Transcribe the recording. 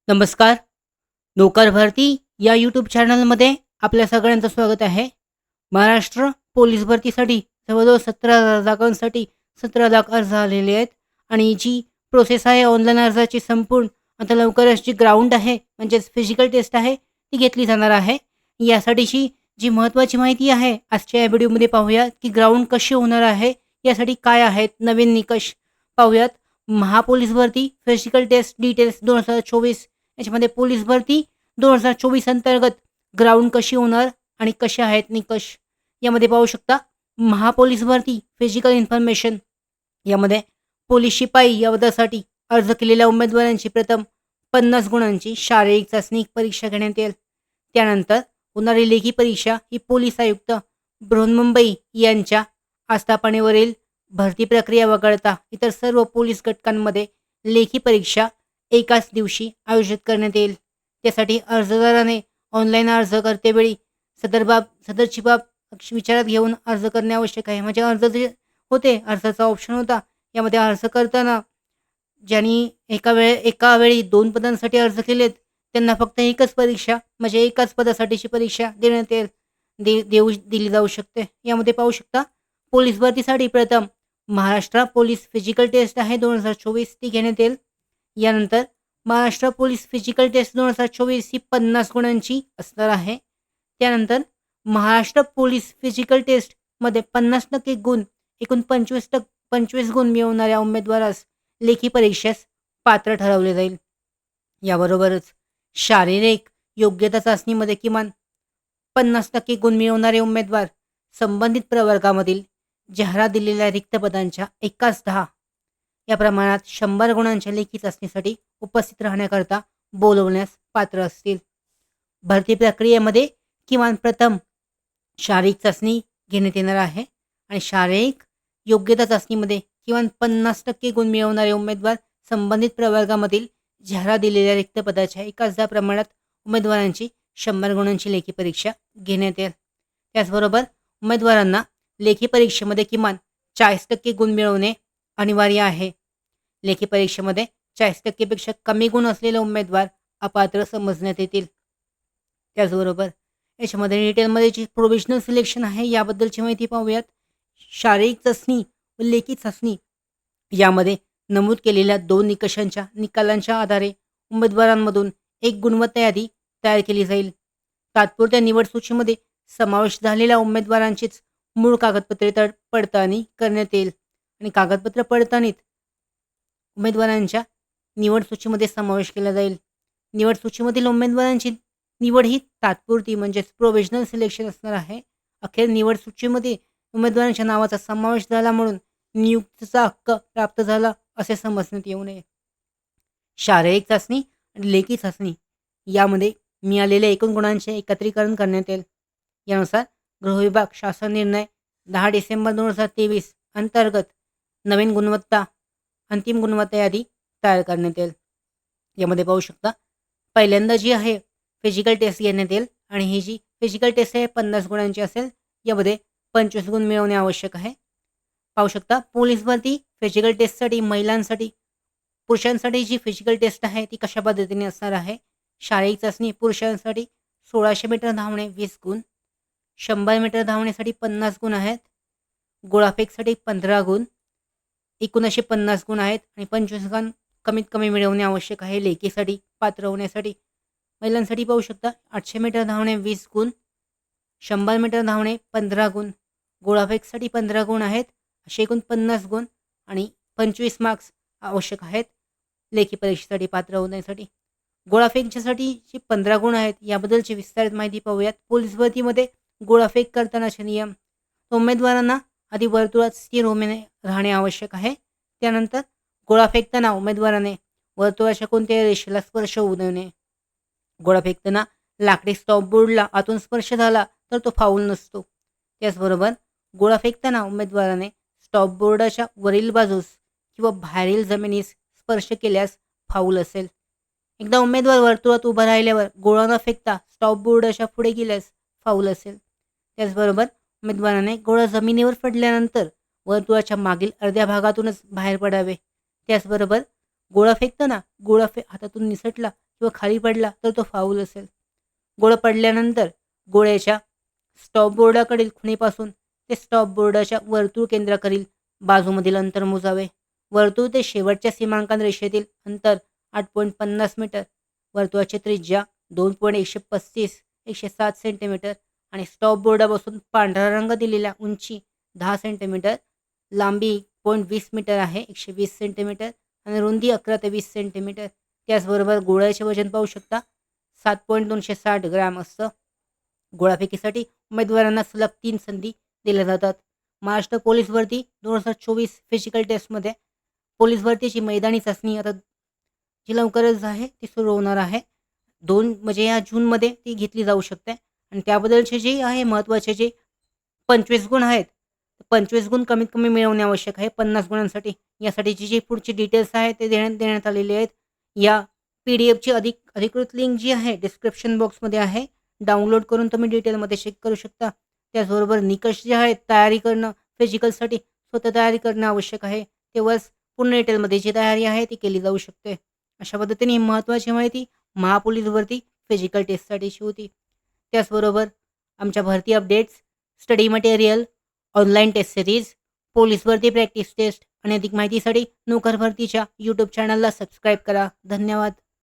नमस्कार. नोकर भरती या यूट्यूब चॅनलमध्ये आपल्या सगळ्यांचं स्वागत आहे. महाराष्ट्र पोलीस भरतीसाठी जवळजवळ 17,000 जागांसाठी 17 लाख अर्ज आलेले आहेत आणि जी प्रोसेस आहे ऑनलाईन अर्जाची संपूर्ण आता लवकरच जी ग्राउंड आहे म्हणजेच फिजिकल टेस्ट आहे ती घेतली जाणार आहे. यासाठीची जी महत्त्वाची माहिती आहे आजच्या या व्हिडिओमध्ये पाहूया की ग्राउंड कशी होणार आहे, यासाठी काय आहेत नवीन निकष पाहूयात. महापोलीस भरती फिजिकल टेस्ट डिटेल्स 2024 याच्यामध्ये पोलीस भरती 2024 अंतर्गत ग्राउंड कशी होणार आणि कसे आहेत निकष यामध्ये पाहू शकता. महापोलीस भरती फिजिकल इन्फॉर्मेशन यामध्ये पोलीस शिपाई या पदासाठी अर्ज केलेल्या उमेदवारांची प्रथम 50 गुणांची शारीरिक चाचणी परीक्षा घेण्यात येईल. त्यानंतर होणारी लेखी परीक्षा ही पोलीस आयुक्त बृहन्मुंबई यांच्या आस्थापनेवरील भरती प्रक्रिया वगळता इतर सर्व पोलीस घटकांमध्ये लेखी परीक्षा एकाच दिवशी आयोजित करण्यात येईल. त्यासाठी अर्जदाराने ऑनलाईन अर्ज करतेवेळी सदरची बाब विचारात घेऊन अर्ज करणे आवश्यक आहे. म्हणजे अर्ज जे होते अर्जाचा ऑप्शन होता यामध्ये अर्ज करताना ज्यांनी एका वेळी 2 पदांसाठी अर्ज केलेत त्यांना फक्त एकच परीक्षा म्हणजे एकाच पदासाठीची परीक्षा देण्यात येईल दिली जाऊ शकते. यामध्ये पाहू शकता पोलीस भरतीसाठी प्रथम महाराष्ट्र पोलीस फिजिकल टेस्ट आहे 2024 ती घेण्यात येईल. यानंतर महाराष्ट्र पोलीस फिजिकल टेस्ट 2024 ही 50 गुणांची असणार आहे. त्यानंतर महाराष्ट्र पोलीस फिजिकल टेस्टमध्ये 50% गुण एकूण 25 गुण मिळवणाऱ्या उमेदवारास लेखी परीक्षेस पात्र ठरवले जाईल. याबरोबरच शारीरिक योग्यता चाचणीमध्ये किमान 50% गुण मिळवणारे उमेदवार संबंधित प्रवर्गामधील जाहिरात दिलेल्या रिक्त पदांच्या एकाच 10 या प्रमाणात 100 गुणांच्या लेखी चाचणीसाठी उपस्थित राहण्याकरता बोलवण्यास पात्र असतील. भरती प्रक्रियेमध्ये किमान प्रथम शारीरिक चाचणी घेण्यात येणार आहे आणि शारीरिक योग्यता चाचणीमध्ये किमान 50% गुण मिळवणारे उमेदवार संबंधित प्रवर्गामधील जाहिरात दिलेल्या रिक्त पदाच्या एकाच 10 प्रमाणात उमेदवारांची 100 गुणांची लेखी परीक्षा घेण्यात येईल. त्याचबरोबर उमेदवारांना लेखी परीक्षेमध्ये किमान 40% गुण मिळवणे अनिवार्य आहे. लेखी परीक्षेमध्ये 40% पेक्षा कमी गुण असलेले उमेदवार अपात्र समजण्यात येतील. त्याचबरोबर याच्यामध्ये डिटेलमध्ये जी प्रोविजनल सिलेक्शन आहे याबद्दलची माहिती पाहूयात. शारीरिक चाचणी व लेखी चाचणी यामध्ये नमूद केलेल्या 2 निकालांच्या आधारे उमेदवारांमधून एक गुणवत्ता यादी तयार केली जाईल. तात्पुरत्या निवड सूचीमध्ये समावेश झालेल्या उमेदवारांचीच मूळ कागदपत्रे पडताळणी करण्यात येईल आणि कागदपत्र पडताळणीत उमेदवारांच्या निवड सूचीमध्ये समावेश केला जाईल. निवड सूचीमधील उमेदवारांची निवड ही तात्पुरती म्हणजेच प्रोव्हिजनल सिलेक्शन असणार आहे. अखेर निवड सूचीमध्ये उमेदवारांच्या नावाचा समावेश झाला म्हणून नियुक्तीचा हक्क प्राप्त झाला असे समजण्यात येऊ नये. शारीरिक चाचणी आणि लेखी चाचणी यामध्ये मिळालेल्या एकूण गुणांचे एकत्रीकरण करण्यात येईल. यानुसार गृहविभाग शासन निर्णय 10 डिसेंबर 2023 अंतर्गत नवीन अंतिम गुणवत्ता यादी तयार करण्यात येईल. यामध्ये पाहू शकता पहिल्यांदा जी आहे फिजिकल टेस्ट घेण्यात येईल आणि ही जी फिजिकल टेस्ट आहे 50 गुणांची असेल. यामध्ये 25 गुण मिळवणे आवश्यक आहे. पाहू शकता पोलीस भरती फिजिकल टेस्टसाठी महिलांसाठी पुरुषांसाठी जी फिजिकल टेस्ट आहे ती कशा पद्धतीने असणार आहे. शारीरिक चाचणी पुरुषांसाठी 1600 मीटर धावणे 20 गुण, 100 मीटर धावण्यासाठी 50 गुण आहेत, गोळाफेकसाठी 15 गुण, एकूण असे 50 गुण आहेत आणि 25 गुण कमीत कमी मिळवणे आवश्यक आहे लेखीसाठी पात्र होण्यासाठी. महिलांसाठी पाहू शकता 800 मीटर धावणे 20 गुण, 100 मीटर धावणे 15 गुण, गोळाफेकसाठी 15 गुण आहेत, असे एकूण 50 गुण आणि 25 मार्क्स आवश्यक आहेत लेखी परीक्षेसाठी पात्र होण्यासाठी. गोळाफेकच्यासाठी जे 15 गुण आहेत याबद्दलची विस्तारित माहिती पाहूयात. पोलीस भरतीमध्ये गोळाफेक करतानाचे नियम. उमेदवारांना आधी वर्तुळात स्थिर राहणे आवश्यक आहे. त्यानंतर गोळा फेकताना उमेदवाराने वर्तुळाच्या कोणत्याही रेषेला स्पर्श होऊ नये. गोळा फेकताना लाकडी स्टॉपबोर्डला आतून स्पर्श झाला तर तो फाऊल नसतो. त्याचबरोबर गोळा फेकताना उमेदवाराने स्टॉपबोर्डाच्या वरील बाजूस किंवा बाहेरील जमिनीस स्पर्श केल्यास फाऊल असेल. एकदा उमेदवार वर्तुळात उभा राहिल्यावर गोळा न फेकता स्टॉपबोर्डाच्या पुढे गेल्यास फाऊल असेल. त्याचबरोबर उमेदवाराने गोळा जमिनीवर पडल्यानंतर वर्तुळाच्या मागील अर्ध्या भागातूनच बाहेर पडावे. त्याचबरोबर गोळा फेकताना हातातून निसटला किंवा खाली पडला तर तो फाऊल असेल. गोळा पडल्यानंतर गोळ्याच्या स्टॉप बोर्डाकडील खुणेपासून ते स्टॉप बोर्डाच्या वर्तुळ केंद्राकडील बाजूमधील अंतर मोजावे. वर्तुळ ते शेवटच्या सीमांकन रेषेतील अंतर 8.50 मीटर. वर्तुळाची त्रिज्या 2.135-107 सेंटीमीटर आणि स्टॉप बोर्डापासून पांढरा रंग दिलेल्या उंची 10 सेंटीमीटर, लांबी 0.20 मीटर आहे 120 सेंटीमीटर आणि रुंदी 11 ते 20 सेंटीमीटर. त्याचबरोबर गोळ्याचे वजन पाहू शकता 7.260 ग्रॅम असतं. गोळाफेकीसाठी उमेदवारांना सलग 3 संधी दिल्या जातात. महाराष्ट्र पोलीस भरती 2024 फिजिकल टेस्टमध्ये पोलीस भरतीची मैदानी चाचणी आता जी लवकरच आहे ती सुरू होणार आहे. 2 म्हणजे या जूनमध्ये ती घेतली जाऊ शकते आणि त्याबद्दलचे जे आहे महत्त्वाचे जे 25 गुण आहेत, 25 गुण कमीत कमी मिळवणे आवश्यक आहे 50 गुणांसाठी. यासाठीची जी पुढची डिटेल्स आहेत ते देण्यात आलेले आहेत. या PDF ची अधिकृत लिंक जी आहे डिस्क्रिप्शन बॉक्समध्ये आहे. डाउनलोड करून तुम्ही डिटेलमध्ये चेक करू शकता. त्याचबरोबर निकष जे आहेत तयारी करणं फिजिकलसाठी स्वतः तयारी करणं आवश्यक आहे. तेव्हाच पूर्ण डिटेलमध्ये जी तयारी आहे ती केली जाऊ शकते. अशा पद्धतीने ही महत्त्वाची माहिती महापोलीस भरती फिजिकल टेस्टसाठीची होती. त्याचबरोबर आमच्या भरती updates, study material, online test series, police भरती प्रॅक्टिस टेस्ट आणि अधिक माहितीसाठी नोकर भरतीच्या यूट्यूब चॅनलला सबस्क्राईब करा. धन्यवाद.